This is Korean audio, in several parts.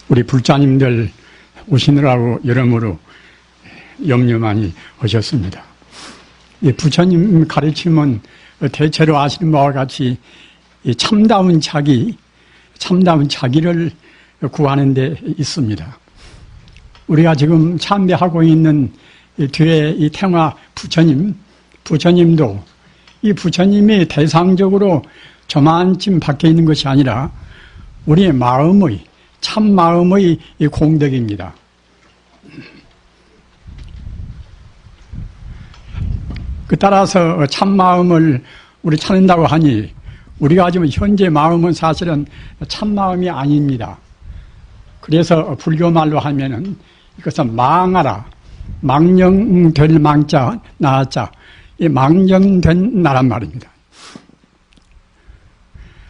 우리 불자님들 오시느라고 여러모로 염려 많이 하셨습니다. 부처님 가르침은 대체로 아시는 바와 같이 참다운 자기를 구하는 데 있습니다. 우리가 지금 참배하고 있는 뒤에 이 태화 부처님도 이 부처님이 대상적으로 저만쯤 밖에 있는 것이 아니라 우리의 마음의, 참 마음의 이 공덕입니다. 그 따라서 참 마음을 우리 찾는다고 하니 우리가 지금 현재 마음은 사실은 참 마음이 아닙니다. 그래서 불교 말로 하면은 이것은 망하라, 망령될 망자, 나자, 이 망령된 나란 말입니다.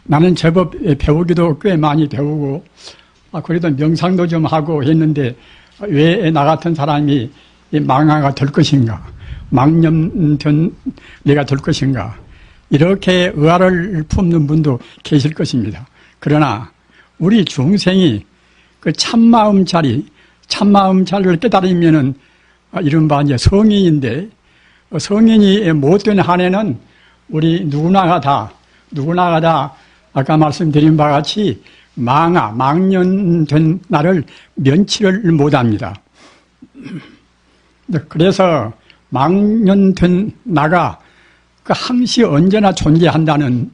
나는 제법 배우기도 꽤 많이 배우고 그래도 명상도 좀 하고 했는데 왜 나 같은 사람이 망아가 될 것인가, 망념된 내가 될 것인가, 이렇게 의아를 품는 분도 계실 것입니다. 그러나 우리 중생이 그 참마음자리를 깨달으면은 이른바 이제 성인인데, 성인이 못된 한에는 우리 누구나가 다 아까 말씀드린 바와 같이 망년된 나를 면치를 못합니다. 그래서 망년된 나가 항시 언제나 존재한다는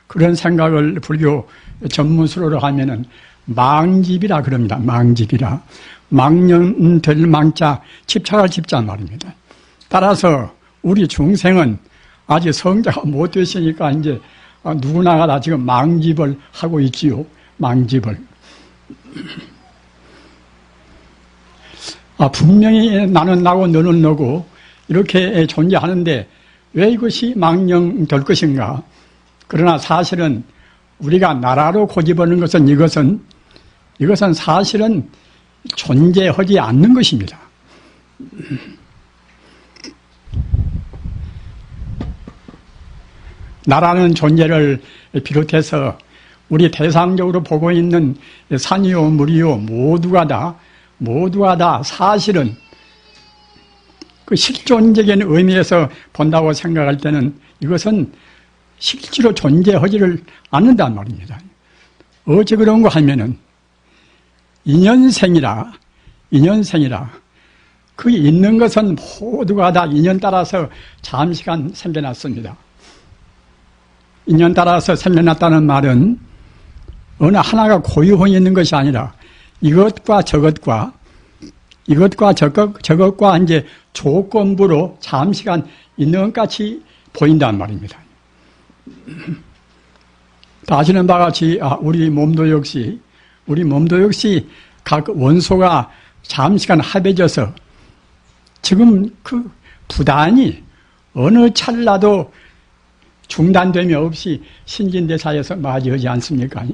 그런 생각을 불교 전문수로로 하면은 망집이라 그럽니다. 망집이라. 망년될 망자, 집착할 집자 말입니다. 따라서 우리 중생은 아직 성자가 못 되시니까 이제 누구나가 다 지금 망집을 하고 있지요. 망집을. 분명히 나는 나고 너는 너고 이렇게 존재하는데 왜 이것이 망령될 것인가? 그러나 사실은 우리가 나라로 고집하는 것은 이것은 사실은 존재하지 않는 것입니다. 나라는 존재를 비롯해서 우리 대상적으로 보고 있는 산이요 물이요 모두가 다 사실은 그 실존적인 의미에서 본다고 생각할 때는 이것은 실제로 존재하지를 않는단 말입니다. 어째 그런가 하면은 인연생이라 그 있는 것은 모두가 다 인연 따라서 잠시간 생겨났습니다. 인연 따라서 생겨났다는 말은 어느 하나가 고유하게 있는 것이 아니라 이것과 저것과 이제 조건부로 잠시간 있는 것 같이 보인단 말입니다. 다 아시는 바와 같이 우리 몸도 역시 각 원소가 잠시간 합해져서 지금 그 부단히 어느 찰나도 중단됨이 없이 신진대사에서 맞이하지 않습니까?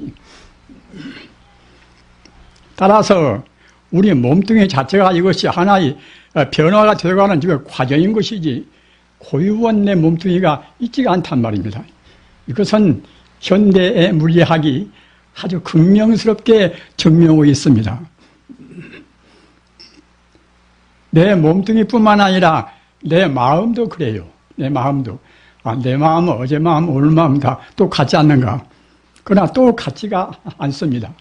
따라서 우리 몸뚱이 자체가 이것이 하나의 변화가 되어가는 과정인 것이지 고유한 내 몸뚱이가 있지가 않단 말입니다. 이것은 현대의 물리학이 아주 극명스럽게 증명하고 있습니다. 내 몸뚱이뿐만 아니라 내 마음도 그래요. 내 마음도. 내 마음은 어제 마음, 오늘 마음 다 똑같지 않는가? 그러나 똑같지가 않습니다.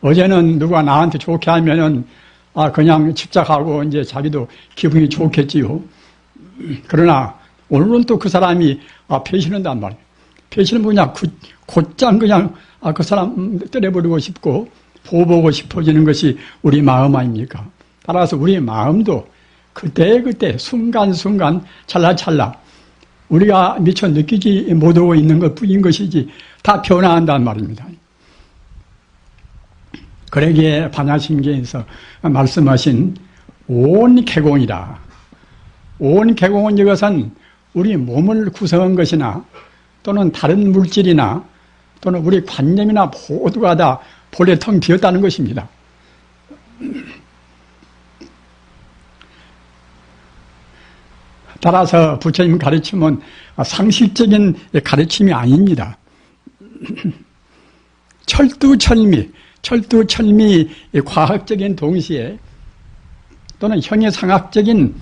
어제는 누가 나한테 좋게 하면은 그냥 집착하고 이제 자기도 기분이 좋겠지요. 그러나 오늘은 또 그 사람이 배신한단 말이에요. 배신은 뭐냐? 곧장 그냥 그 사람 때려버리고 싶고 보호보고 싶어지는 것이 우리 마음 아닙니까? 따라서 우리 마음도 그때 순간순간 찰나찰나 우리가 미처 느끼지 못하고 있는 것뿐인 것이지 다 변화한단 말입니다. 그러기에 반야심경에서 말씀하신 온 개공이다. 온 개공은 이것은 우리 몸을 구성한 것이나 또는 다른 물질이나 또는 우리 관념이나 모두가 다 본래 텅 비었다는 것입니다. 따라서 부처님 가르침은 상식적인 가르침이 아닙니다. 철두철미 과학적인 동시에 또는 형이상학적인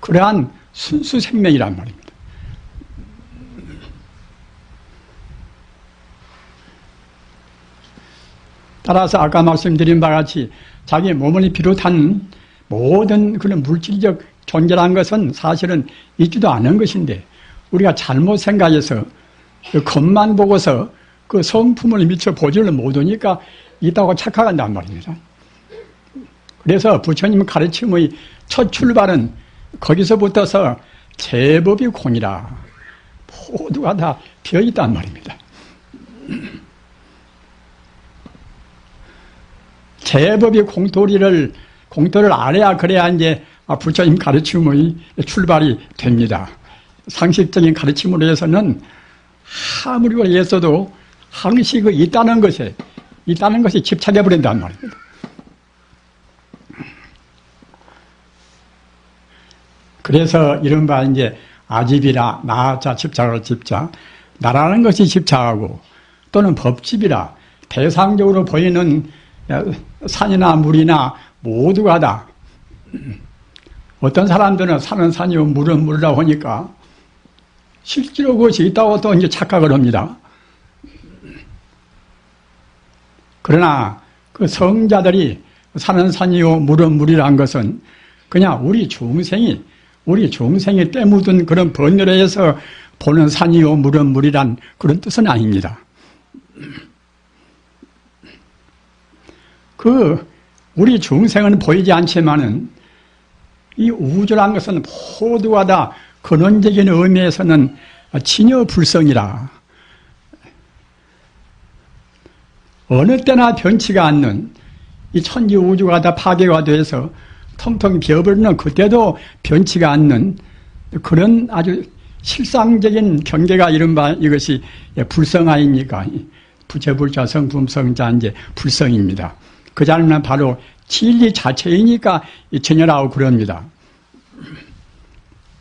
그러한 순수 생명이란 말입니다. 따라서 아까 말씀드린 바와 같이 자기 몸을 비롯한 모든 그런 물질적 존재란 것은 사실은 있지도 않은 것인데 우리가 잘못 생각해서 그 겉만 보고서 그 성품을 미처 보지를 못하니까 있다고 착각한단 말입니다. 그래서 부처님 가르침의 첫 출발은 거기서부터서 제법이 공이라 모두가 다 비어있단 말입니다. 제법이 공도를 알아야 그래야 이제 부처님 가르침의 출발이 됩니다. 상식적인 가르침으로 해서는 아무리 그랬어도 항시 있다는 것에 집착해 버린단 말입니다. 그래서 이른바 이제 아집이라 나자 집착을 집착, 나라는 것이 집착하고 또는 법집이라 대상적으로 보이는 산이나 물이나 모두가 다 어떤 사람들은 산은 산이고 물은 물이라고 하니까 실제로 그것이 있다고 또 이제 착각을 합니다. 그러나 그 성자들이 산은 산이요 물은 물이란 것은 그냥 우리 중생이 때 묻은 그런 번뇌에서 보는 산이요 물은 물이란 그런 뜻은 아닙니다. 우리 중생은 보이지 않지만은 이 우주란 것은 모두가 다 근원적인 의미에서는 진여불성이라 어느 때나 변치가 않는 이 천지 우주가 다 파괴가 돼서 텅텅 비어버리는 그때도 변치가 않는 그런 아주 실상적인 경계가 이른바 이것이 불성 아닙니까? 부채불자 성품성자 이제 불성입니다. 그 자리는 바로 진리 자체이니까 전혀라고 그럽니다.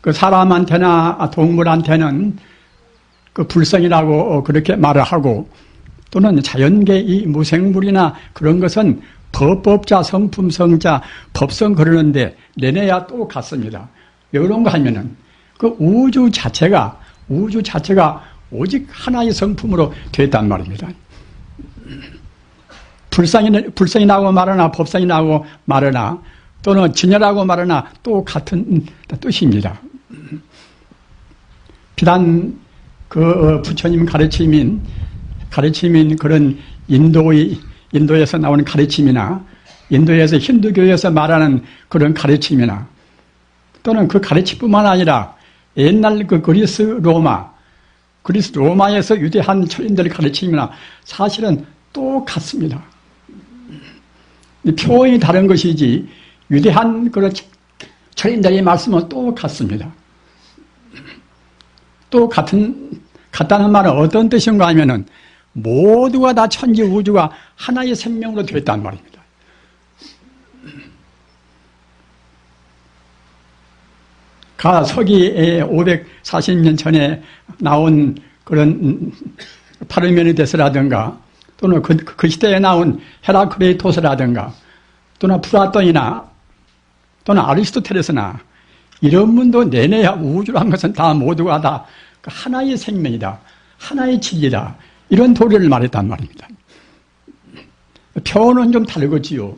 그 사람한테나 동물한테는 그 불성이라고 그렇게 말을 하고 또는 자연계 이 무생물이나 그런 것은 법법자, 성품성자, 법성 그러는데 내내야 또 같습니다. 왜 그런가 하면은 그 우주 자체가 오직 하나의 성품으로 됐단 말입니다. 불성이 나고 말하나 법성이 나고 말하나 또는 진여라고 말하나 또 같은 뜻입니다. 비단 그 부처님 가르침인 그런 인도에서 나오는 가르침이나 인도에서 힌두교에서 말하는 그런 가르침이나 또는 그 가르침뿐만 아니라 옛날 그 그리스 로마에서 유대한 철인들의 가르침이나 사실은 똑같습니다. 표현이 다른 것이지 유대한 그런 철인들의 말씀은 똑같습니다. 또 같다는 말은 어떤 뜻인가 하면은 모두가 다 천지 우주가 하나의 생명으로 되었단 말입니다. 서기 540년 전에 나온 그런 파르메니데스라든가 또는 그 시대에 나온 헤라크레이토스라든가 또는 플라톤이나 또는 아리스토텔레스나 이런 분도 내내야 우주란 것은 다 모두가 다 하나의 생명이다. 하나의 진리다. 이런 도리를 말했단 말입니다. 표현은 좀 다르겠지요.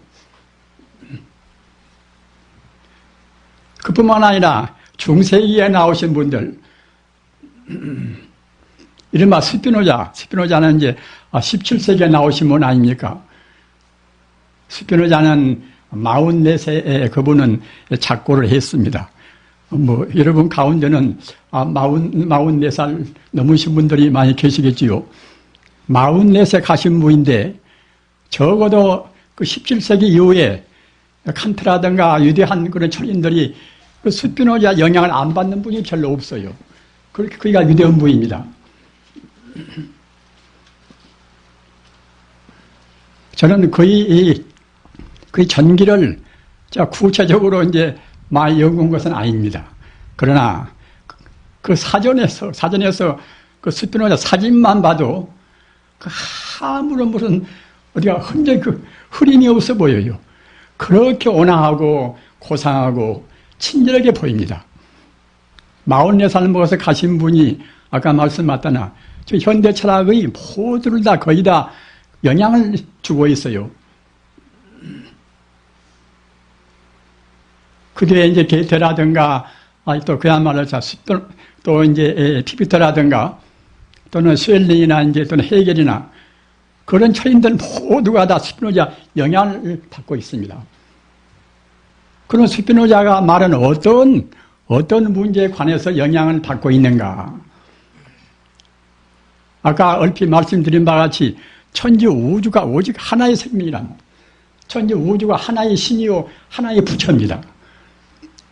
그뿐만 아니라 중세기에 나오신 분들 이른바 스피노자는 이제 17세기에 나오신 분 아닙니까? 스피노자는 44세에 그분은 작고를 했습니다. 여러분 가운데는 44살 넘으신 분들이 많이 계시겠지요. 44세 가신 분인데 적어도 그 17세기 이후에 칸트라든가 위대한 그런 철인들이 그 스피노자 영향을 안 받는 분이 별로 없어요. 그렇게 그가 위대한 분입니다. 저는 거의 전기를 구체적으로 이제 많이 연구한 것은 아닙니다. 그러나 그 사전에서 그 스피노자 사진만 봐도 아무런 무슨 어디가 흔적 흐림이 없어 보여요. 그렇게 온화하고 고상하고 친절하게 보입니다. 44살 먹어서 가신 분이 아까 말씀하셨다나 저 현대 철학의 모두를 다 거의 다 영향을 주고 있어요. 그게 이제 게테라든가 또 그야말로 또 이제 피피터라든가 또는 스웰링이나 이제 또는 헤겔이나 그런 철인들 모두가 다 스피노자 영향을 받고 있습니다. 그런 스피노자가 말하는 어떤 문제에 관해서 영향을 받고 있는가? 아까 얼핏 말씀드린 바와 같이 천지 우주가 오직 하나의 생명이란, 천지 우주가 하나의 신이요 하나의 부처입니다.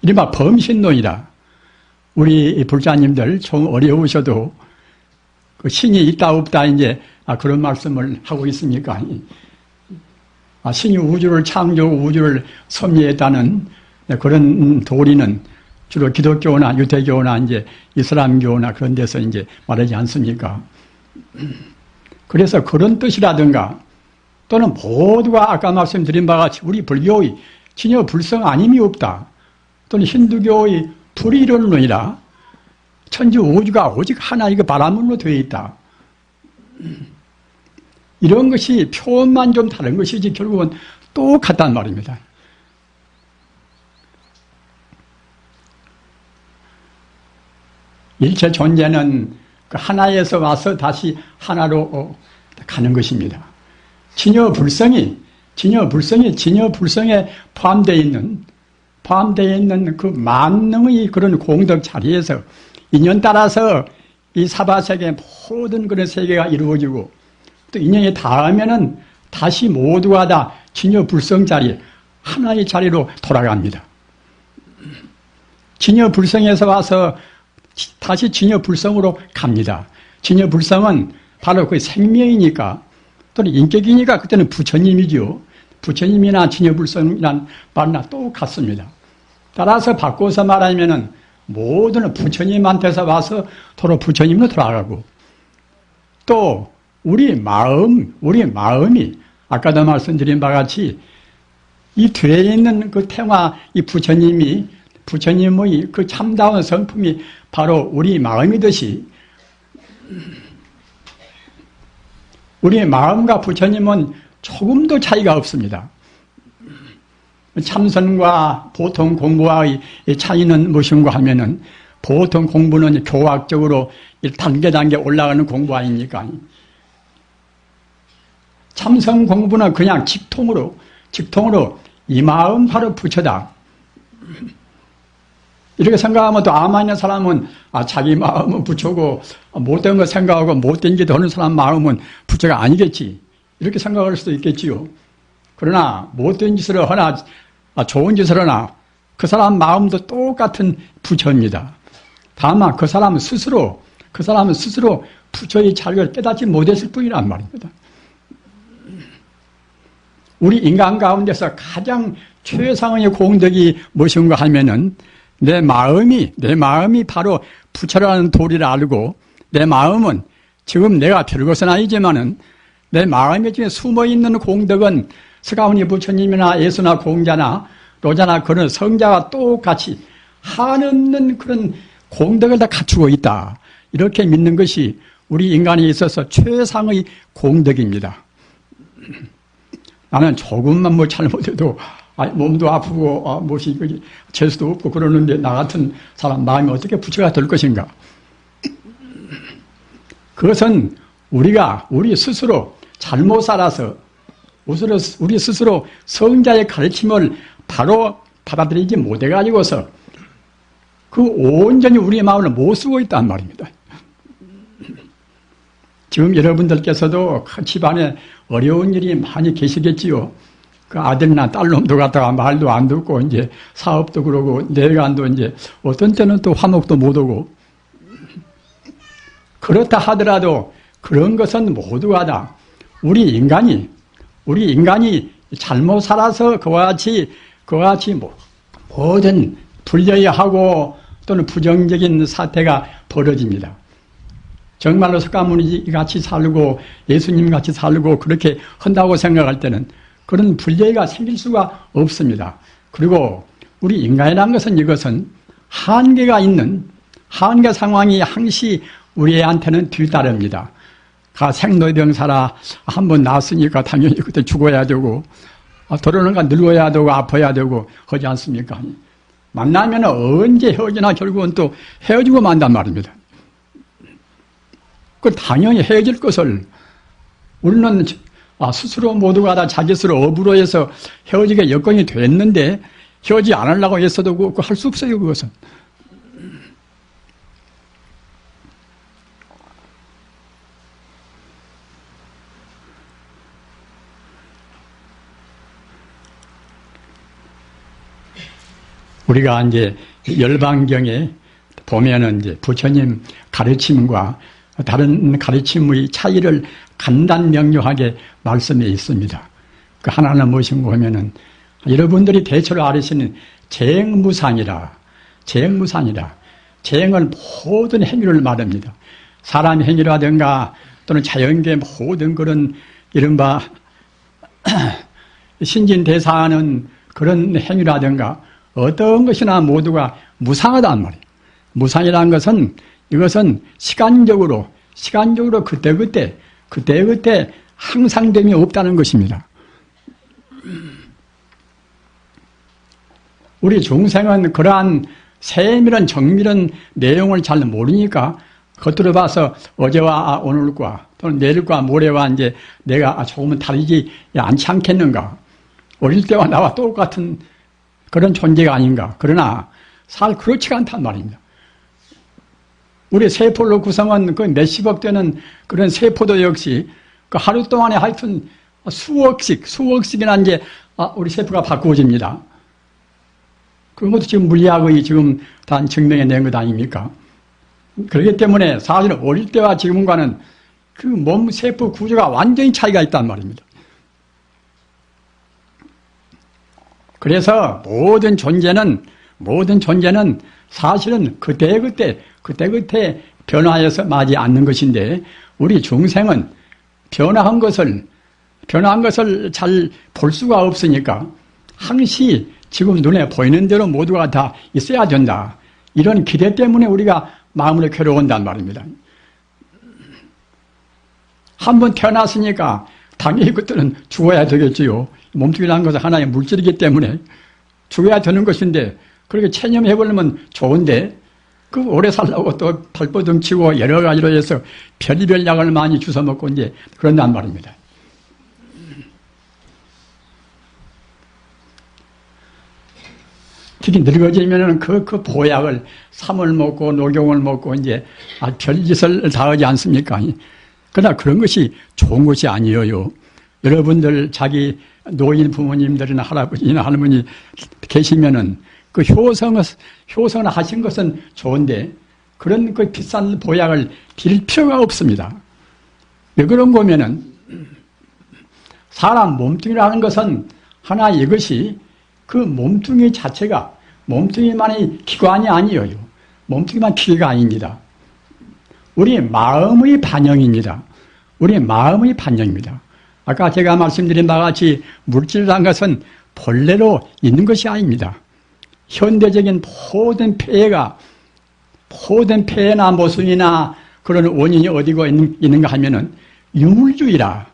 이른바 범신론이다. 우리 불자님들 좀 어려우셔도 그 신이 있다 없다 이제 그런 말씀을 하고 있습니까? 신이 우주를 창조하고 우주를 섭리했다는 그런 도리는 주로 기독교나 유대교나 이제 이슬람교나 그런 데서 이제 말하지 않습니까? 그래서 그런 뜻이라든가 또는 모두가 아까 말씀드린 바와 같이 우리 불교의 진여 불성 아님이 없다. 또는 힌두교의 불이론론이라 천지 우주가 오직 하나 이거 바라문으로 되어 있다. 이런 것이 표현만 좀 다른 것이지 결국은 똑같단 말입니다. 일체 존재는 그 하나에서 와서 다시 하나로 가는 것입니다. 진여 불성에 포함되어 있는 그 만능의 그런 공덕 자리에서 인연 따라서 이 사바세계 모든 그런 세계가 이루어지고 또 인연이 닿으면은 다시 모두가 다 진여 불성 자리, 하나의 자리로 돌아갑니다. 진여 불성에서 와서 다시 진여 불성으로 갑니다. 진여 불성은 바로 그 생명이니까 또는 인격이니까 그때는 부처님이죠. 부처님이나 진여 불성이란 말이나 똑같습니다. 따라서 바꿔서 말하면은 모두는 부처님한테서 와서 도로 부처님으로 돌아가고 또 우리 마음이 아까도 말씀드린 바와 같이 이 뒤에 있는 그 태화 이 부처님의 그 참다운 성품이 바로 우리 마음이듯이 우리의 마음과 부처님은 조금도 차이가 없습니다. 참선과 보통 공부와의 차이는 무엇인가 하면은 보통 공부는 교학적으로 단계 올라가는 공부 아닙니까? 참선 공부는 그냥 직통으로 이 마음 바로 부처다. 이렇게 생각하면 또 아마 있는 사람은 자기 마음은 부처고 못된 거 생각하고 못된 짓 하는 사람 마음은 부처가 아니겠지. 이렇게 생각할 수도 있겠지요. 그러나 못된 짓을 하나 좋은 짓을 하나 그 사람 마음도 똑같은 부처입니다. 다만 그 사람은 스스로 부처의 자리를 깨닫지 못했을 뿐이란 말입니다. 우리 인간 가운데서 가장 최상의 공덕이 무엇인가 하면은 내 마음이 바로 부처라는 도리를 알고 내 마음은 지금 내가 별것은 아니지만은 내 마음에 중에 숨어있는 공덕은 스가모니 부처님이나 예수나 공자나 로자나 그런 성자와 똑같이 한없는 그런 공덕을 다 갖추고 있다. 이렇게 믿는 것이 우리 인간에 있어서 최상의 공덕입니다. 나는 조금만 뭐 잘못해도 몸도 아프고 무엇이 재수도 없고 그러는데 나 같은 사람 마음이 어떻게 부처가 될 것인가? 그것은 우리 스스로 잘못 살아서 우리 스스로 성자의 가르침을 바로 받아들이지 못해가지고서 그 온전히 우리의 마음을 못 쓰고 있단 말입니다. 지금 여러분들께서도 그 집안에 어려운 일이 많이 계시겠지요. 그 아들이나 딸놈도 갖다가 말도 안 듣고 이제 사업도 그러고 내간도 이제 어떤 때는 또 화목도 못 오고 그렇다 하더라도 그런 것은 모두가 다 우리 인간이 잘못 살아서 그와 같이 모든 불려하고 또는 부정적인 사태가 벌어집니다. 정말로 석가모니 같이 살고 예수님 같이 살고 그렇게 한다고 생각할 때는 그런 불예가 생길 수가 없습니다. 그리고 우리 인간이라는 것은 이것은 한계가 있는 한계 상황이 항시 우리한테는 뒤따릅니다. 생로병사라 한번 낳았으니까 당연히 그때 죽어야 되고 더러는가 늙어야 되고 아파야 되고 하지 않습니까? 만나면 언제 헤어지나 결국은 또 헤어지고 만단 말입니다. 그 당연히 헤어질 것을 우리는 스스로 모두가 다 자기 스스로 업으로 해서 헤어지게 여건이 됐는데 헤어지지 않으려고 했어도 할 수 없어요. 그것은. 우리가 이제 열반경에 보면은 이제 부처님 가르침과 다른 가르침의 차이를 간단명료하게 말씀해 있습니다. 그 하나는 무엇인가 하면은 여러분들이 대체로 알으시는 재행무상이라. 재행은 모든 행위를 말합니다. 사람 행위라든가 또는 자연계 모든 그런 이른바 신진대사하는 그런 행위라든가 어떤 것이나 모두가 무상하단 말이에요. 무상이라는 것은 이것은 시간적으로 그때그때 항상됨이 없다는 것입니다. 우리 중생은 그러한 세밀한 정밀한 내용을 잘 모르니까 겉으로 봐서 어제와 오늘과 또는 내일과 모레와 이제 내가 조금은 다르지 않지 않겠는가. 어릴 때와 나와 똑같은 그런 존재가 아닌가. 그러나 그렇지가 않단 말입니다. 우리 세포로 구성한 그 몇십억 되는 그런 세포도 역시 그 하루 동안에 하여튼 수억씩이나 이제 우리 세포가 바꾸어집니다. 그런 것도 지금 물리학의 지금 다 증명해 낸 것 아닙니까? 그렇기 때문에 사실은 어릴 때와 지금과는 그 몸 세포 구조가 완전히 차이가 있단 말입니다. 그래서 모든 존재는 사실은 그때그때 변화해서 맞지 않는 것인데 우리 중생은 변화한 것을 잘 볼 수가 없으니까 항시 지금 눈에 보이는 대로 모두가 다 있어야 된다. 이런 기대 때문에 우리가 마음으로 괴로운단 말입니다. 한번 태어났으니까 당연히 그때는 죽어야 되겠지요. 몸뚱이라는 것은 하나의 물질이기 때문에 죽어야 되는 것인데 그렇게 체념해버리면 좋은데 그 오래 살라고 또 발버둥치고 여러 가지로 해서 별의별 약을 많이 주워 먹고 이제 그런단 말입니다. 특히 늙어지면은 그 보약을 삼을 먹고 녹용을 먹고 이제 별짓을 다 하지 않습니까? 그러나 그런 것이 좋은 것이 아니에요. 여러분들 자기 노인 부모님들이나 할아버지나 할머니 계시면은 그 효성을 하신 것은 좋은데 그런 그 비싼 보약을 드릴 필요가 없습니다. 왜 그런 거면은 사람 몸뚱이라는 것은 하나 이것이 그 몸뚱이 자체가 몸뚱이만의 기관이 아니에요. 몸뚱이만 기계가 아닙니다. 우리 마음의 반영입니다. 아까 제가 말씀드린 바와 같이 물질이라는 것은 본래로 있는 것이 아닙니다. 현대적인 모든 폐해나 모순이나 그런 원인이 어디가 있는가 하면은 유물주의라.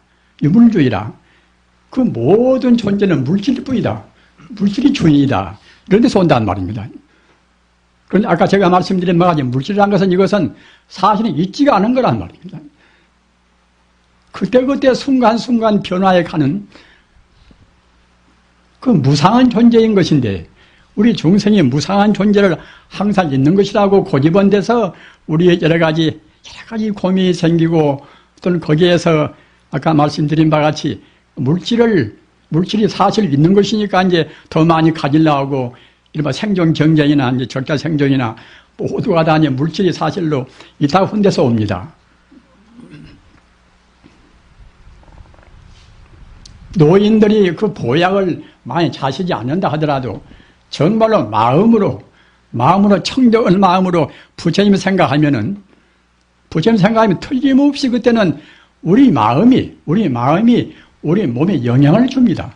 그 모든 존재는 물질일 뿐이다. 물질이 주인이다. 이런 데서 온단 말입니다. 그런데 아까 제가 말씀드린 바와 같이 물질이라는 것은 이것은 사실은 있지가 않은 거란 말입니다. 그때그때 순간순간 변화해 가는 그 무상한 존재인 것인데 우리 중생이 무상한 존재를 항상 있는 것이라고 고집한 데서 우리의 여러 가지 고민이 생기고 또는 거기에서 아까 말씀드린 바와 같이 물질이 사실 있는 것이니까 이제 더 많이 가지려고 하고 이른바 생존 경쟁이나 이제 적자 생존이나 모두가 다 이제 물질이 사실로 있다고 한 데서 옵니다. 노인들이 그 보약을 많이 자시지 않는다 하더라도 정말로 마음으로 청정한 마음으로 부처님을 생각하면은 부처님 생각하면 틀림없이 그때는 우리 마음이 우리 몸에 영향을 줍니다.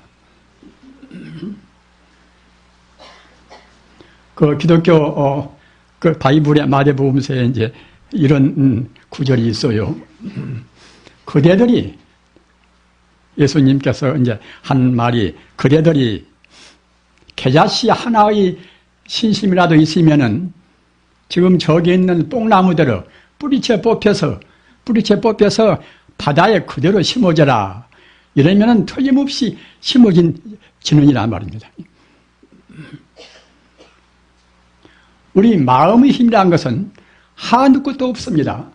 그 기독교 그 바이블의 마태복음서에 이제 이런 구절이 있어요. 그대들이 예수님께서 이제 한 말이 그대들이 겨자씨 하나의 신심이라도 있으면은 지금 저기 있는 뽕나무대로 뿌리채 뽑혀서 바다에 그대로 심어져라. 이러면은 틀림없이 심어지느니란 말입니다. 우리 마음의 힘이라는 것은 한두 끝도 없습니다.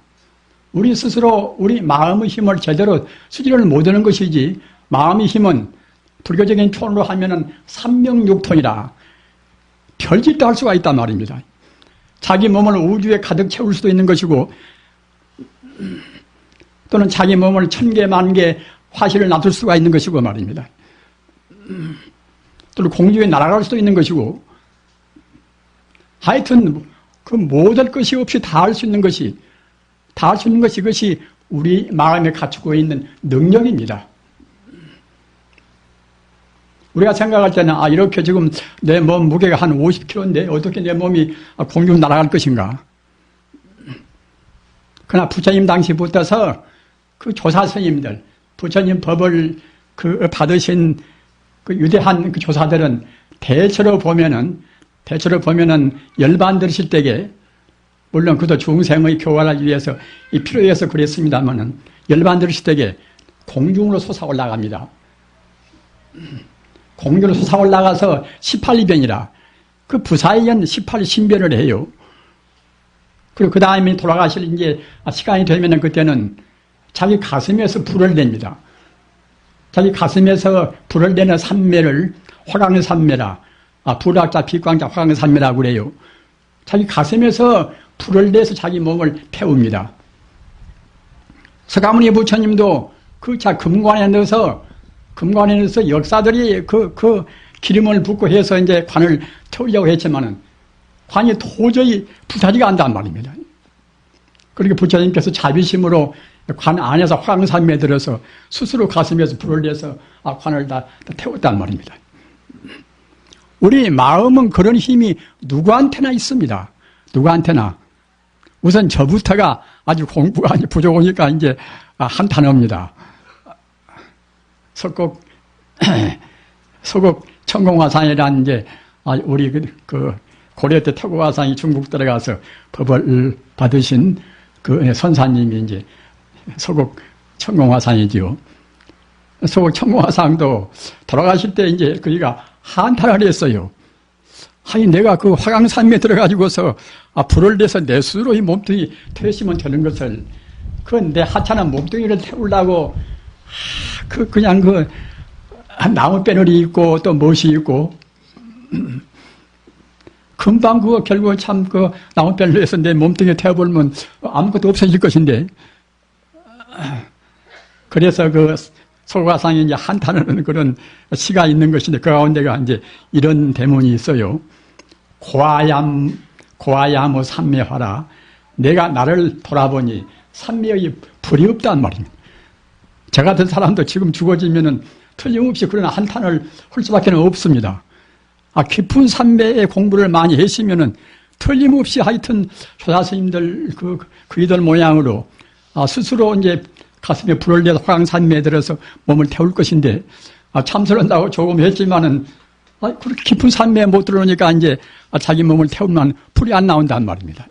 우리 스스로 우리 마음의 힘을 제대로 수지를 못하는 것이지, 마음의 힘은 불교적인 표현으로 하면은 삼명육통이라 별짓도 할 수가 있단 말입니다. 자기 몸을 우주에 가득 채울 수도 있는 것이고, 또는 자기 몸을 1000개, 10,000개 화실을 놔둘 수가 있는 것이고 말입니다. 또는 공중에 날아갈 수도 있는 것이고, 하여튼 그 모든 것이 없이 다 할 수 있는 것이, 그것이 우리 마음에 갖추고 있는 능력입니다. 우리가 생각할 때는 이렇게 지금 내 몸 무게가 한 50kg인데 어떻게 내 몸이 공중 날아갈 것인가. 그러나 부처님 당시부터서 그 조사 스님들, 부처님 법을 받으신 그 위대한 그 조사들은 대체로 보면은 열반 들으실 때에, 물론 그도 중생의 교화를 위해서 이 필요해서 그랬습니다만은, 열반 들으실 때에 공중으로 솟아 올라갑니다. 공중으로 솟아 올라가서 18이변이라 그 부사의연 18신변을 해요. 그리고 그 다음에 돌아가실 이제 시간이 되면은 그때는 자기 가슴에서 불을 냅니다. 자기 가슴에서 불을 내는 산매를 화강산매라, 불학자, 비광자, 화강산매라고 그래요. 자기 가슴에서 불을 내서 자기 몸을 태웁니다. 서가모니 부처님도 그 금관에 넣어서 역사들이 그 기름을 붓고 해서 이제 관을 태우려고 했지만은 관이 도저히 부사지가 않단 말입니다. 그렇게 부처님께서 자비심으로 관 안에서 화강산매에 들어서 스스로 가슴에서 불을 내서 관을 다 태웠단 말입니다. 우리 마음은 그런 힘이 누구한테나 있습니다. 누구한테나. 우선 저부터가 아주 공부가 부족하니까 이제 한탄합니다. 서곡 청공화상이라는 이제 우리 그 고려 때 태국화상이 중국 들어가서 법을 받으신 그 선사님이 이제 서곡 청공화상이지요. 서곡 청공화상도 돌아가실 때 이제 그이가 한탄을 했어요. 내가 그 화강산매에 들어가지고서 불을 내서 내 스스로 이 몸뚱이 태우시면 되는 것을, 내 하찮은 몸뚱이를 태우려고 그냥 나무배늘이 있고 또 못이 있고, 금방 결국 참 나무배늘로 해서 내 몸뚱이에 태워보면 아무것도 없어질 것인데, 그래서 소가상에 이제 한탄하는 그런 시가 있는 것인데, 그 가운데가 이제 이런 대문이 있어요. 고아야무 삼매화라. 내가 나를 돌아보니 삼매의 불이 없단 말입니다. 저 같은 사람도 지금 죽어지면은 틀림없이 그런 한탄을 할 수밖에 없습니다. 깊은 삼매의 공부를 많이 했으면은 틀림없이 하여튼 조사스님들 그이들 모양으로 스스로 이제 가슴에 불을 내서 화강산매에 들어서 몸을 태울 것인데, 참선한다고 조금 했지만은 그렇게 깊은 산매에 못 들어오니까 이제 자기 몸을 태우면 불이 안 나온단 말입니다.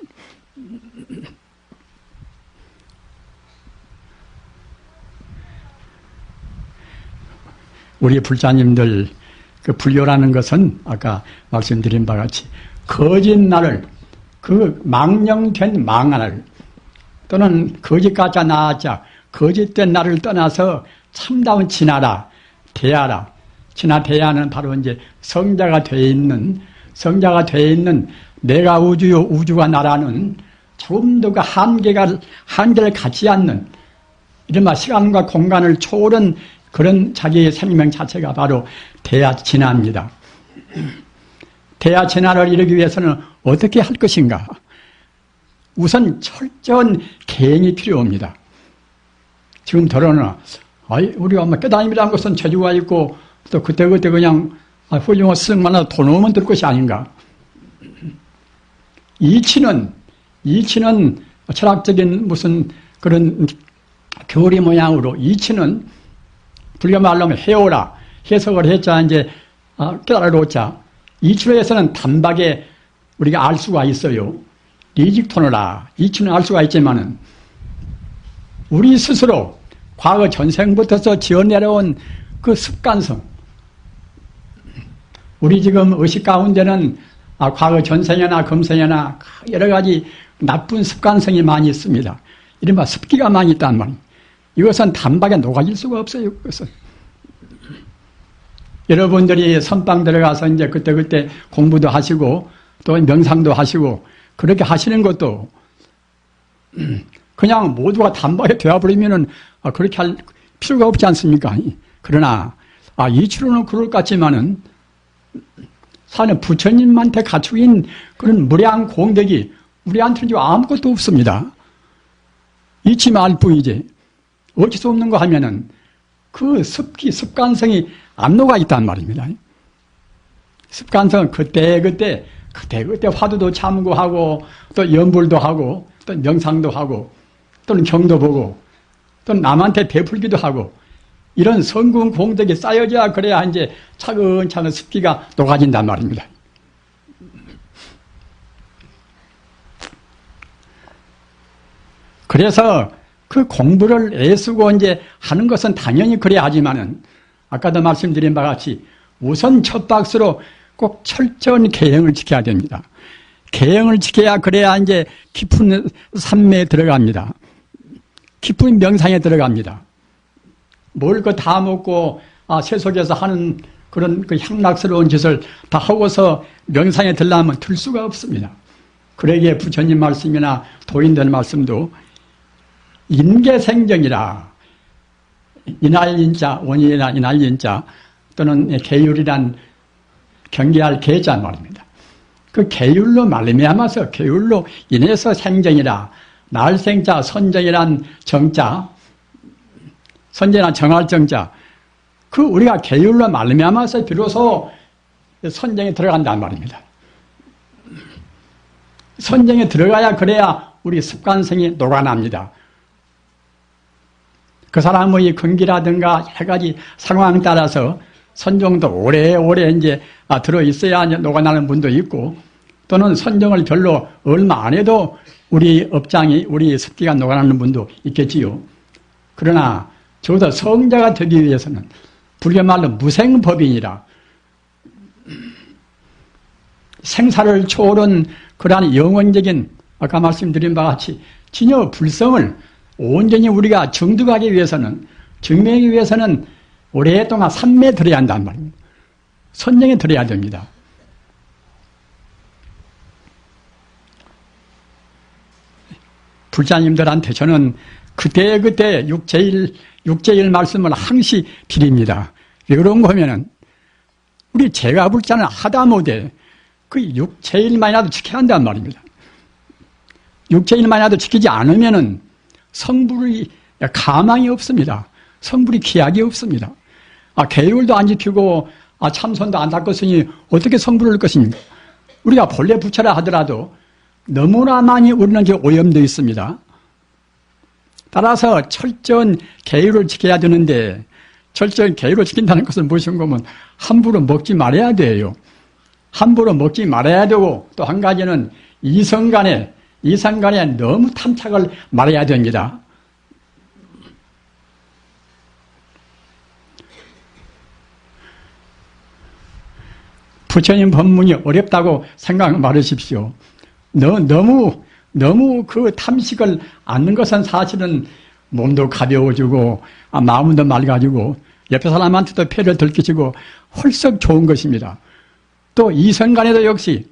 우리 불자님들 그 불교라는 것은 아까 말씀드린 바와 같이 거짓날을, 망령된 망을, 또는 거짓가짜 나아자 거짓된 나를 떠나서 참다운 진화라, 대야라. 진화 대야는 바로 이제 성자가 되어 있는 내가 우주요 우주가 나라는 조금 더 그 한계를 갖지 않는, 이른바 시간과 공간을 초월한 그런 자기의 생명 자체가 바로 대야 진화입니다. 대야 진화를 이루기 위해서는 어떻게 할 것인가? 우선 철저한 계행이 필요합니다. 지금 더러나 우리가 깨달음이라는 것은 재주가 있고 또 그때그때 그냥 훌륭한 스승만 하도 돈 오면 될 것이 아닌가. 이치는 철학적인 무슨 그런 교리 모양으로 이치는 불교 말로 하면 해오라 해석을 했자 이제 깨달아놓자. 이치로에서는 단박에 우리가 알 수가 있어요. 리직토너라 이치는 알 수가 있지만은 우리 스스로 과거 전생부터서 지어내려온 그 습관성, 우리 지금 의식 가운데는 과거 전생이나 금생이나 여러 가지 나쁜 습관성이 많이 있습니다. 이른바 습기가 많이 있단 말이에요. 이것은 단박에 녹아질 수가 없어요. 그것은. 여러분들이 선방 들어가서 이제 그때 공부도 하시고 또 명상도 하시고 그렇게 하시는 것도 그냥 모두가 단박에 되어버리면은 그렇게 할 필요가 없지 않습니까? 그러나 이치로는 그럴 것 같지만은 사는 부처님한테 갖추인 그런 무량 공덕이 우리한테는 지금 아무것도 없습니다. 잊지 말 뿐이지. 어쩔 수 없는 거 하면은 그 습관성이 안 녹아 있단 말입니다. 습관성은 그때 화두도 참고하고 또 연불도 하고 또 명상도 하고 또는 경도 보고 또 남한테 베풀기도 하고 이런 성공 공덕이 쌓여져야 그래야 이제 차근차근 습기가 녹아진단 말입니다. 그래서 그 공부를 애쓰고 이제 하는 것은 당연히 그래야 하지만은 아까도 말씀드린 바와 같이 우선 첫 박스로 꼭 철저한 계행을 지켜야 됩니다. 계행을 지켜야 그래야 이제 깊은 삼매에 들어갑니다. 깊은 명상에 들어갑니다. 뭘 다 먹고 세속에서 하는 그런 그 향락스러운 짓을 다 하고서 명상에 들려면 들 수가 없습니다. 그러기에 부처님 말씀이나 도인들 말씀도 인계생정이라 이날인자 원인이나 이날인자 또는 계율이란 경계할 계자 말입니다. 그 계율로 말미암아서 계율로 인해서 생정이라 날생자 선정이란 정자 선정이란 정할 정자 그 우리가 계율로 말미암아서 비로소 선정에 들어간단 말입니다. 선정에 들어가야 그래야 우리 습관성이 녹아납니다. 그 사람의 근기라든가 여러 가지 상황에 따라서 선정도 오래오래 이제 들어있어야 녹아나는 분도 있고 또는 선정을 별로 얼마 안 해도 우리 업장이, 우리 습기가 녹아나는 분도 있겠지요. 그러나 적어도 성자가 되기 위해서는 불교 말로 무생법인이라 생사를 초월한 그러한 영원적인 아까 말씀드린 바와 같이 진여 불성을 온전히 우리가 정득하기 위해서는 증명하기 위해서는 오랫동안 삼매에 들어야 한단 말입니다. 선정에 들어야 됩니다. 불자님들한테 저는 그때 육제일 말씀을 항시 드립니다. 왜 그런가 하면은 우리 제가 불자는 하다못해 그 육제일만이라도 지켜야 한단 말입니다. 육제일만이라도 지키지 않으면은 성불이 가망이 없습니다. 성불이 기약이 없습니다. 계율도 안 지키고 참선도 안 닦았으니 어떻게 성불을 할 것입니까? 우리가 본래 부처라 하더라도 너무나 많이 우리는 오염되어 있습니다. 따라서 철저한 계율을 지켜야 되는데 철저한 계율을 지킨다는 것은 무엇인 거면 함부로 먹지 말아야 돼요. 함부로 먹지 말아야 되고 또 한 가지는 이성간에 너무 탐착을 말아야 됩니다. 부처님 법문이 어렵다고 생각 말으십시오. 너무 그 탐식을 않는 것은 사실은 몸도 가벼워지고 마음도 맑아지고 옆에 사람한테도 폐를 덜 끼치고 헐썩 좋은 것입니다. 또 이성간에도 역시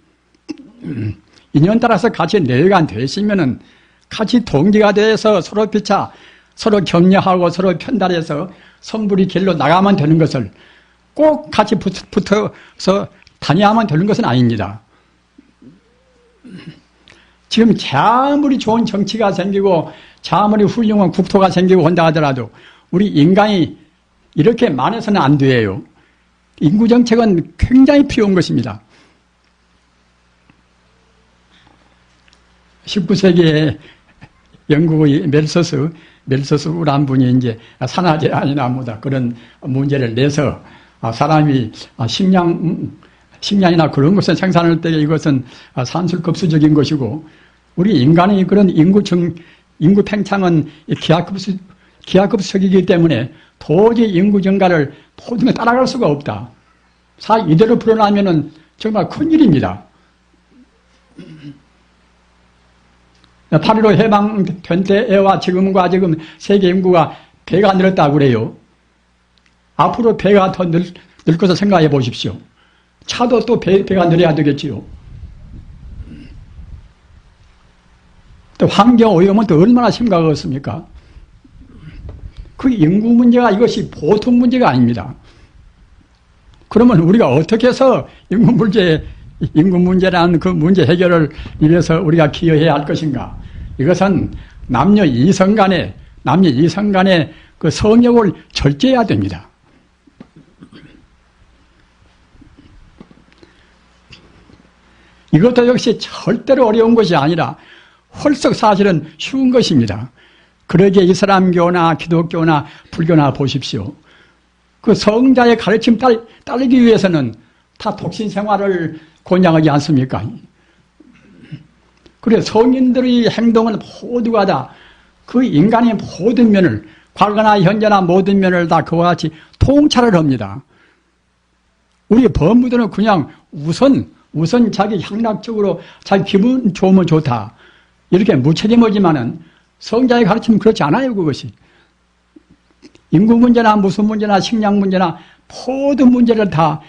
인연 따라서 같이 내외가 되시면은 같이 동기가 돼서 서로 피차 서로 격려하고 서로 편달해서 성불이 길로 나가면 되는 것을 꼭 같이 붙어서 다녀야만 되는 것은 아닙니다. 지금 아무리 좋은 정치가 생기고 아무리 훌륭한 국토가 생기고 한다 하더라도 우리 인간이 이렇게 많아서는 안 돼요. 인구정책은 굉장히 필요한 것입니다. 19세기에 영국의 멜서스라는 분이 이제 산화제한이나 뭐다 그런 문제를 내서 사람이 식량이나 그런 것을 생산할 때 이것은 산술급수적인 것이고 우리 인간의 그런 인구 팽창은 기하급수적이기 때문에 도저히 인구 증가를 모든 게 따라갈 수가 없다. 이대로 불어나면은 정말 큰일입니다. 8.15 해방된 때와 지금과 지금 세계 인구가 배가 늘었다고 그래요. 앞으로 배가 더 늘 것을 생각해 보십시오. 차도 또 배가 늘어야 되겠지요. 또 환경오염은 또 얼마나 심각하겠습니까? 그 인구 문제가 이것이 보통 문제가 아닙니다. 그러면 우리가 어떻게 해서 인구 문제라는 그 문제 해결을 위해서 우리가 기여해야 할 것인가? 이것은 남녀 이성 간의 그 성욕을 절제해야 됩니다. 이것도 역시 절대로 어려운 것이 아니라 헐썩 사실은 쉬운 것입니다. 그러기에 이슬람교나 기독교나 불교나 보십시오. 그 성자의 가르침 따르기 위해서는 다 독신 생활을 권장하지 않습니까? 그래서 성인들의 행동은 모두가 다 그 인간의 모든 면을 과거나 현재나 모든 면을 다 그와 같이 통찰을 합니다. 우리 법무들은 그냥 우선 자기 향락적으로 자기 기분 좋으면 좋다 이렇게 무책임하지만은 성자의 가르침은 그렇지 않아요. 그것이 인구 문제나 무슨 문제나 식량 문제나 모든 문제를 다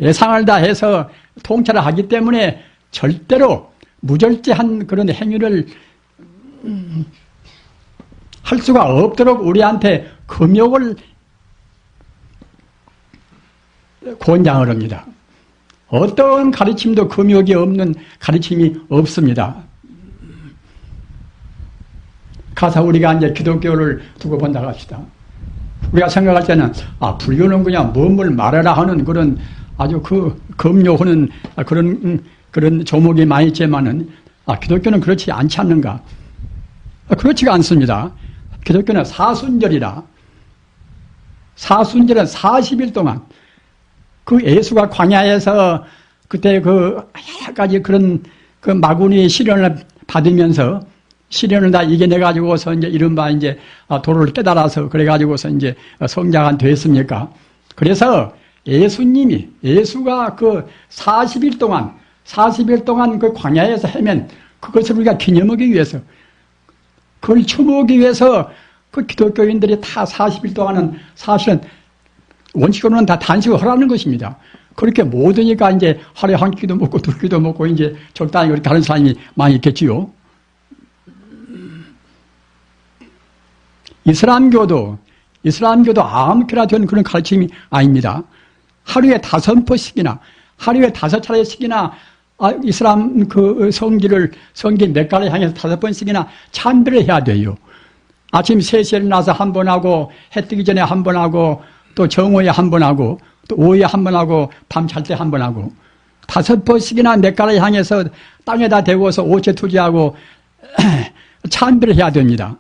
예상을 다 해서 통찰을 하기 때문에 절대로 무절제한 그런 행위를 할 수가 없도록 우리한테 금욕을 권장을 합니다. 어떤 가르침도 금욕이 없는 가르침이 없습니다. 가서 우리가 이제 기독교를 두고 본다고 합시다. 우리가 생각할 때는 불교는 그냥 뭐뭘 말하라 하는 그런 아주 그 금욕하는 그런 조목이 많이 있지만은 기독교는 그렇지 않지 않는가? 그렇지가 않습니다. 기독교는 사순절은 40일 동안 그 예수가 광야에서 그때 그 여러 가지 그런 그 마구니의 시련을 받으면서 시련을 다 이겨내가지고서 이제 이른바 이제 도를 깨달아서 그래가지고서 이제 성자가 됐습니까? 그래서 예수가 그 40일 동안 그 광야에서 헤맨 그것을 우리가 기념하기 위해서 그걸 추모하기 위해서 그 기독교인들이 다 40일 동안은 사실은 원칙으로는 다 단식을 하라는 것입니다. 그렇게 못하니까 이제 하루에 한 끼도 먹고 두 끼도 먹고 이제 적당히 그렇게 하는 사람이 많이 있겠지요. 이슬람교도 아무렇게나 된 그런 가르침이 아닙니다. 하루에 5번씩이나, 하루에 5차례씩이나 이슬람 그 성기 멕카를 향해서 5번씩이나 찬비를 해야 돼요. 아침 3시에 일어나서 한 번 하고, 해 뜨기 전에 한 번 하고, 또 정오에 한 번 하고, 또 오후에 한 번 하고, 밤 잘 때 한 번 하고, 5번씩이나 멕카를 향해서 땅에다 대고서 오체 투지하고 찬비를 해야 됩니다.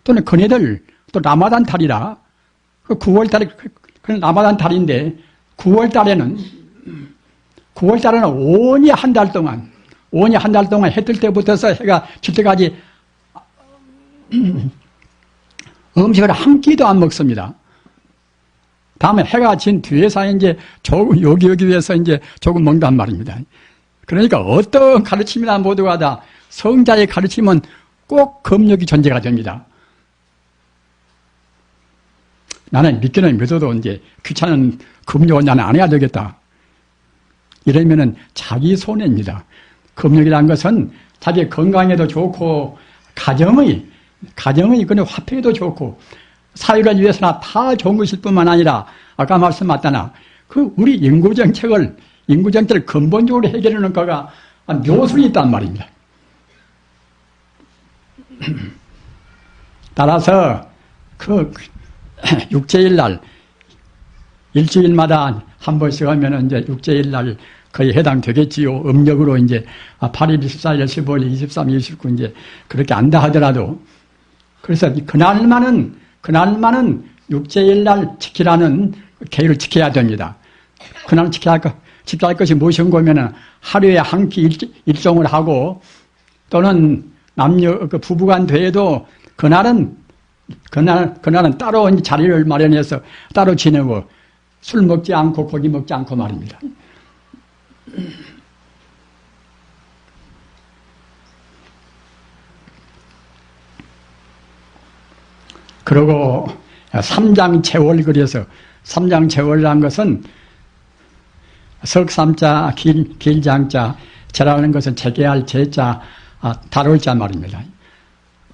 또는 그네들 또 라마단 달이라 그 9월달에 그런 라마단 달인데 9월달에는 온이 한 달 동안 해 뜰 때부터서 해가 질 때까지 음식을 한 끼도 안 먹습니다. 다음에 해가 진 뒤에서 이제 조금 여기 위해서 이제 조금 먹는단 말입니다. 그러니까 어떤 가르침이나 모두가 다 성자의 가르침은 꼭 금욕이 전제가 됩니다. 나는 믿기는 믿어도 이제 귀찮은 금욕은 나는 안 해야 되겠다. 이러면은 자기 손해입니다. 금욕이라는 것은 자기 건강에도 좋고 가정의 그런 화평에도 좋고 사회를 위해서나 다 좋은 것일 뿐만 아니라 아까 말씀하셨다나 그 우리 인구정책을 근본적으로 해결하는 거가 묘술이 있단 말입니다. 따라서 그 육제일 날 일주일마다 한 번씩 하면은 이제 육제일 날 거의 해당되겠지요. 음력으로 이제 8일, 24일, 15일, 23, 29 이제 그렇게 안다 하더라도 그래서 그날만은 육제일 날 지키라는 계율을 지켜야 됩니다. 그날 지켜야 할 것이 무엇인가 하면은 하루에 한 끼 일종을 하고 또는 남녀 그 부부간 돼도 그날은 따로 이제 자리를 마련해서 따로 지내고 술 먹지 않고 고기 먹지 않고 말입니다. 그리고 삼장체월 그래서 삼장체월이라는 것은 석삼자 길장자 제라는 것은 재개할 제자 다룰 자 말입니다.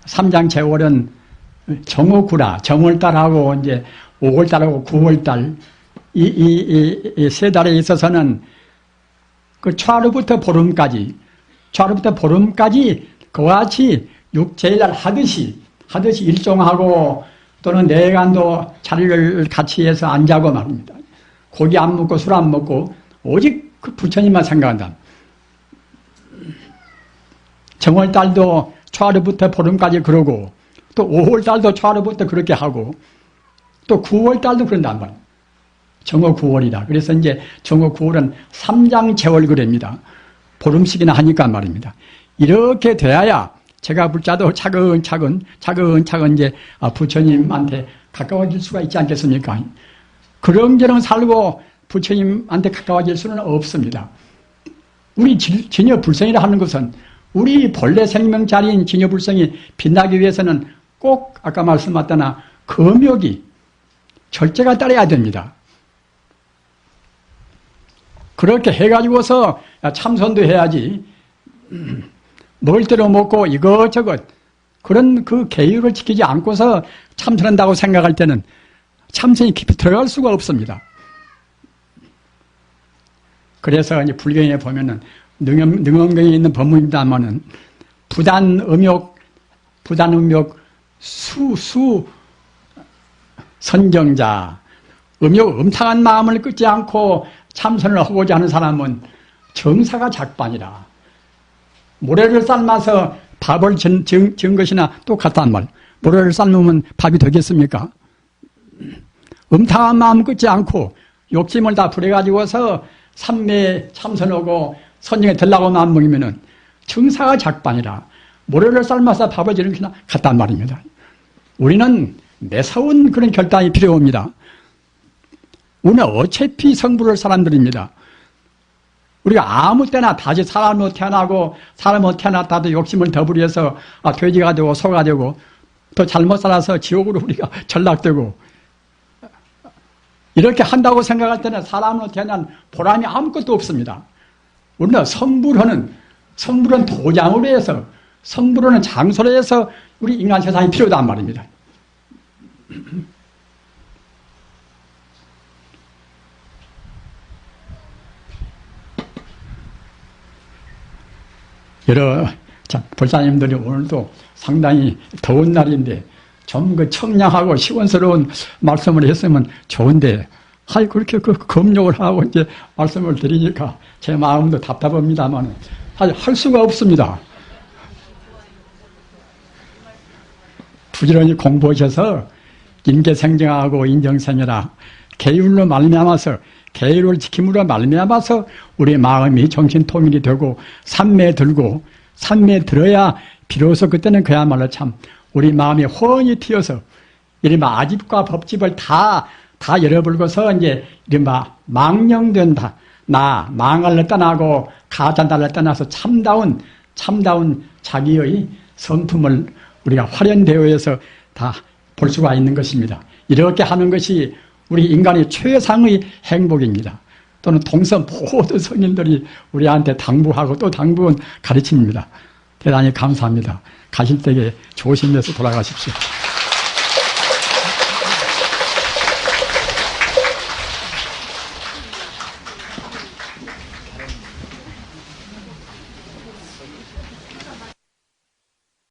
삼장체월은 정오구라 정월달하고 이제 5월달하고 9월달 이 세 달에 있어서는 그 초하루부터 보름까지 그와 같이 육제일날 하듯이 일종하고 또는 내간도 자리를 같이 해서 안 자고 말입니다. 고기 안 먹고 술 안 먹고 오직 그 부처님만 생각한다. 정월달도 초하루부터 보름까지 그러고 또 5월달도 초하루부터 그렇게 하고 또 9월달도 그런단 말이에요. 정오 9월이다. 그래서 이제 정오 9월은 삼장체월 그럽니다. 보름씩이나 하니까 말입니다. 이렇게 돼야 제가 불자도 차근차근 이제 부처님한테 가까워질 수가 있지 않겠습니까? 그런저런 살고 부처님한테 가까워질 수는 없습니다. 우리 진여불성이라 하는 것은 우리 본래 생명자리인 진여불성이 빛나기 위해서는 꼭 아까 말씀하셨다나 금욕이 절제가 따라야 됩니다. 그렇게 해가지고서 참선도 해야지 먹을 대로 먹고 이것저것 그런 그 계율을 지키지 않고서 참선한다고 생각할 때는 참선이 깊이 들어갈 수가 없습니다. 그래서 이제 불경에 보면은 능엄경에 있는 법문입니다만은 부단음욕 선정자 음탕한 마음을 끊지 않고 참선을 하고자 하는 사람은 정사가 작반이라. 모래를 삶아서 밥을 지은 것이나 똑같단 말. 모래를 삶으면 밥이 되겠습니까? 음탕한 마음 끊지 않고 욕심을 다 부려가지고서 삼매에 참선하고 선정에 들라고 마음먹으면은 정사가 작반이라. 모래를 삶아서 밥을 지은 것이나 같단 말입니다. 우리는 매서운 그런 결단이 필요합니다. 우리는 어차피 성불할 사람들입니다. 우리가 아무 때나 다시 사람으로 태어나고 사람으로 태어났다도 욕심을 더 부려서 돼지가 되고 소가 되고 또 잘못 살아서 지옥으로 우리가 전락되고 이렇게 한다고 생각할 때는 사람으로 태어난 보람이 아무것도 없습니다. 우리는 성불은 도장으로 해서 성불하는 장소로 해서 우리 인간 세상이 필요하단 말입니다. 불사님들이 오늘도 상당히 더운 날인데 좀 그 청량하고 시원스러운 말씀을 했으면 좋은데 그렇게 검욕을 하고 이제 말씀을 드리니까 제 마음도 답답합니다만 할 수가 없습니다. 부지런히 공부하셔서 인계생정하고 인정생이라 계율로 말미암아서 계율을 지킴으로 말미암아서 우리 마음이 정신통일이 되고 삼매에 들고 삼매에 들어야 비로소 그때는 그야말로 참 우리 마음이 훤히 튀어서 이른바 아집과 법집을 다 열어버리고서 이제 이른바 망령된다. 망을 떠나고 가짜나를 떠나서 참다운 자기의 성품을 우리가 활연대오해서 다 볼 수가 있는 것입니다. 이렇게 하는 것이 우리 인간의 최상의 행복입니다. 또는 동서 모든 성인들이 우리한테 당부하고 또 당부한 가르침입니다. 대단히 감사합니다. 가실 때에 조심해서 돌아가십시오.